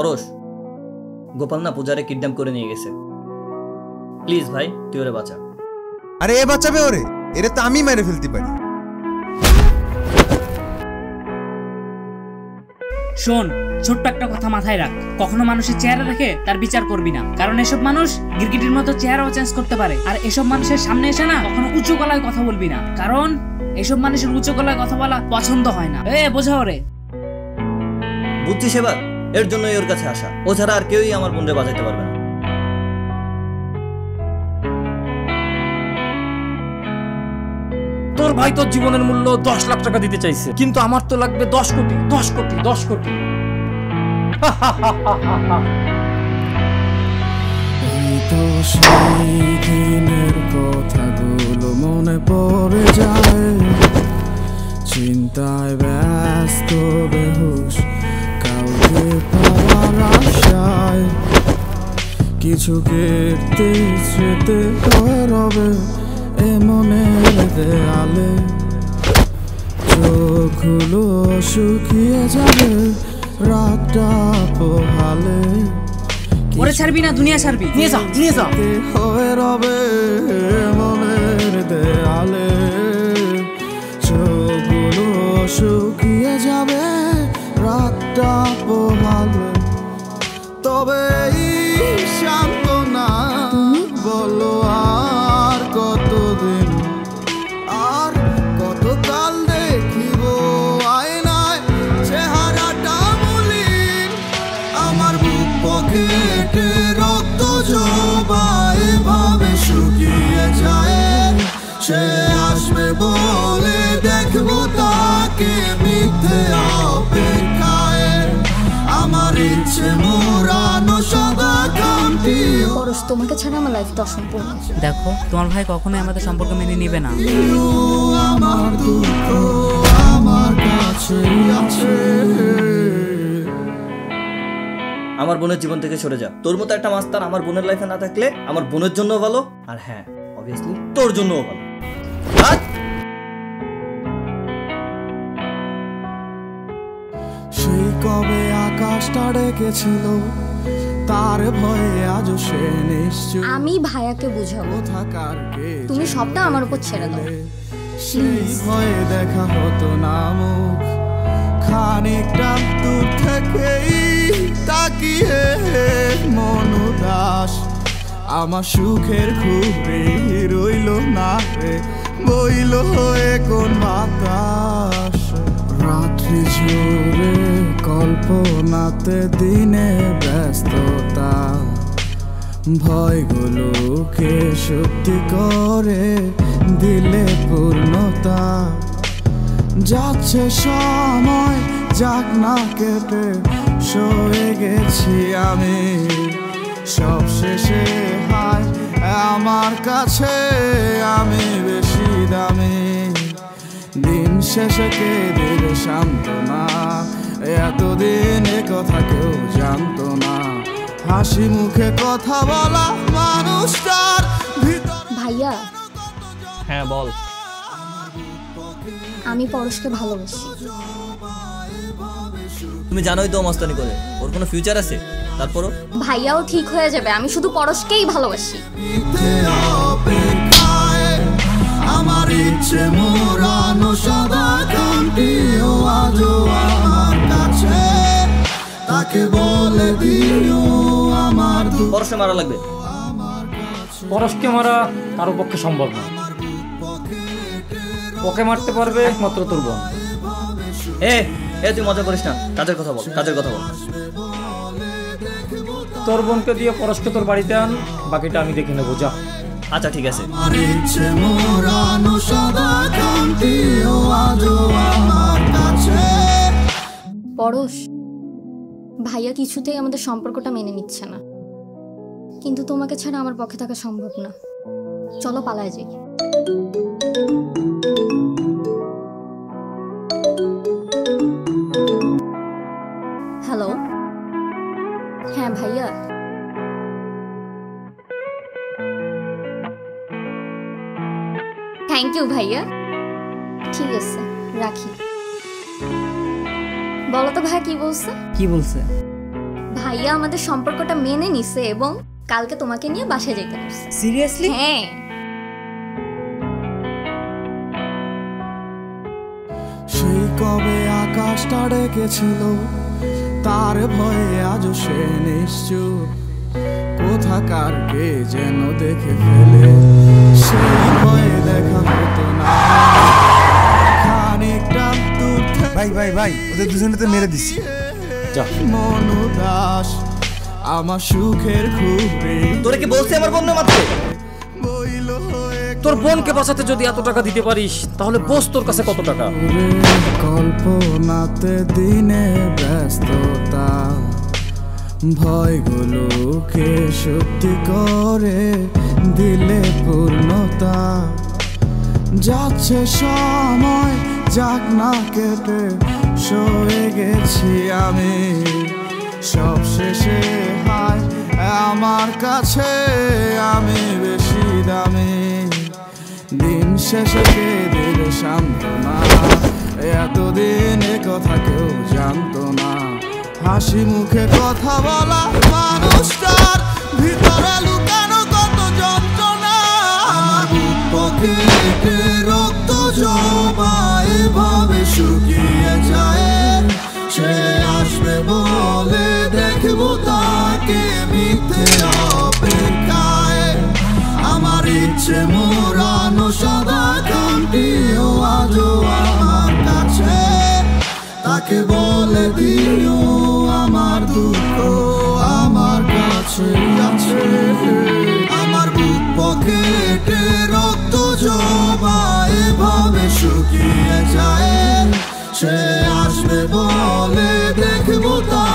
পরশ, গোপাল না পূজারে কিডন্যাপ করে নিয়ে গেছে। প্লিজ ভাই, তুই ওরে বাঁচা। আরে এ বাঁচাবে ওরে? এরে তো আমি মেরে ফেলতে পারি। শোন, ছোট্ট একটা কথা মাথায় রাখ, কখনো মানুষের চেহারা দেখে তার বিচার করবি না, কারণ এসব মানুষ গিরগিটির মতো চেহারাও চেঞ্জ করতে পারে। আর এসব মানুষের সামনে এসে না কখনো উঁচু গলায় কথা বলবি না, কারণ এসব মানুষের উঁচু গলায় কথা বলা পছন্দ হয় না। বোঝাও রে? বুঝছিস এবার? এর জন্যই ওর কাছে আসা। ও ছাড়া আর কেউই আমার বোনরে বাঁচাইতে পারবে না। তোর ভাই তোর জীবনের মূল্য 10 লাখ টাকা দিতে চাইছে, কিন্তু আমার তো লাগবে 10 কোটি 10 কোটি 10 কোটি। সেই দিনের কথাগুলো মনে পড়ে যায়, চিন্তায় ব্যস্ত বেহুশ, কাউকে পাওয়ার আশায় কিছু কীর্তি স্মৃতি হয়ে রবে এ মনের দেয়ালে। চোখগুলো শুকিয়ে যাবে রাতটা পোহালে, ওরে ছাড়বি না, দুনিয়া ছাড়বি। নিয়ে যা নিয়ে যা। হয়ে রবে মনের দেয়ালে, চোখগুলো শুকিয়ে যাবে রাতটা পোহালে। তবে শান্ত না বলো আর কতদিন, আর কতকাল দেখিব আয়নায় চেহারাটা মলিন। আমার বুক পকেটে রক্ত জবাই ভাবে শুকিয়ে যায়, সে আসবে বলে দেখবো তাকে মিথ্যে অপেক্ষায়। আমার ইচ্ছে মোরানো সাদা কান্তি। পরশ, তোমাকে ছাড়া আমার লাইফটা অসম্পূর্ণ। দেখো, তোমার ভাই কখনোই আমাদের সম্পর্ক মেনে নিবে না। আমার দুঃখ আমার কাছে আছে। আমার বোনের জীবন থেকে সরে যা। তোর মতো একটা মাস্টার আমার বোনের লাইফে না থাকলে আমার বোনের জন্য ভালো, আর হ্যাঁ অবভিয়াসলি তোর জন্যও ভালো। সেই কবে আকাশটা ডেকেছিল, তার ভয়ে আজও সে নিশ্চুপ। আমি ভাইয়াকে বুঝাবো, থাকার কে তুমি সবটা আমার উপর ছেড়ে দাও। সেই ভয়ে দেখা হতো না মুখ, খানিকটা দূর থেকেই তাকিয়ে মন উদাস। আমার সুখের ঘুরে রইল না রে, বইল হয়ে কোন বাতাস। রাত্রি জুড়ে কল্পনাতে দিনে ব্যস্ততা, ভয়গুলোকে সত্যি করে দিলে পূর্ণতা। যাচ্ছে সময় যাক না কেটে, সয়ে গেছি আমি সব শেষে। হায় আমার কাছে আমি বেশি দামি, দিন শেষে কে দিল সান্ত্বনা। এতদিন এ কথা কেউ জানতো না, হাসি মুখে কথা বলা মানুষটার ভিতর। ভাইয়া। হ্যাঁ বল। আমি পরশকে ভালোবাসি। তুমি জানোই তো মস্তানি করে, ওর কোনো ফিউচার আছে? তারপরও ভাইয়াও ঠিক হয়ে যাবে, আমি শুধু পরশকেই ভালোবাসি। আমার ইচ্ছে মোরানো সাদা কান্তিও আজও আমার কাছে, তাকে বলে দিও আমার পরশে মারা লাগবে। পরশকে মারা কারো পক্ষে সম্ভব না, ওকে মারতে পারবে একমাত্র তোর বোন। তুই মজা করিস না, কাজের কথা বল, কাজের কথা বল। তোর বোনকে দিয়ে পরশকে তোর বাড়িতে আন, বাকিটা আমি দেখে নেবো, যা। আচ্ছা ঠিক আছে। পরশ, ভাইয়া কিছুতেই আমাদের সম্পর্কটা মেনে নিচ্ছে না, কিন্তু তোমাকে ছাড়া আমার পক্ষে থাকা সম্ভব না। চলো পালায় যাই। হ্যালো, হ্যাঁ ভাইয়া। থ্যাংক ইউ ভাইয়া। ঠিক আছে, রাখি। বলো তো ভাইয়া কি বলছে? কি বলছে? ভাইয়া আমাদের সম্পর্কটা মেনে নিছে এবং কালকে তোমাকে নিয়ে বাসায় যেতে বলছে। সিরিয়াসলি? হ্যাঁ। সেই কবে আকাশটা ডেকেছিল, তার ভয়ে আজও সে নিশ্চুপ। কোথাকার কে যেন দেখে ফেলে, সেই ভয়ে দেখা হতো না। খানিকটা দূর থেকে ভাই ভাই ভাই ওদের দুজনে তো মেরে দিছি। যা। মন উদাস, আমার সুখের খুবই তোরে কি বলছি আমার বোন মারতে? বইল হয়ে তোর বোনকে বাঁচাতে যদি এত টাকা দিতে পারিস তাহলে বস তোর কাছে কত টাকা? কল্পনাতে দিনে ব্যস্ততা, ভয়গুলোকে সত্যি করে দিলে পূর্ণতা। যাচ্ছে সময় যাক না কেটে, সয়ে গেছি আমি সব শেষে। হায় আমার কাছে আমি বেশি দামি, দিন শেষে কে দিল সান্ত্বনা। এতদিন এ কথা কেউ জানতো না, হাসি মুখে কথা বলা মানুষটার ভিতরে লুকানো কত যন্ত্রণা। আমার বুকে রক্ত জমা এভাবে শুকিয়ে যায়, সে আসবে বলে দেখবো তাকে মিথ্যে অপেক্ষায়। আমার ইচ্ছে মোরানো সাদা কানটিও আজও আমার কাছে, তাকে বলে দিও আমার দুঃখ আমার কাছে আছে। আমার বুক পকেটে রক্ত জমা এভাবে শুকিয়ে যায়, সে আসবে বলে দেখবো তা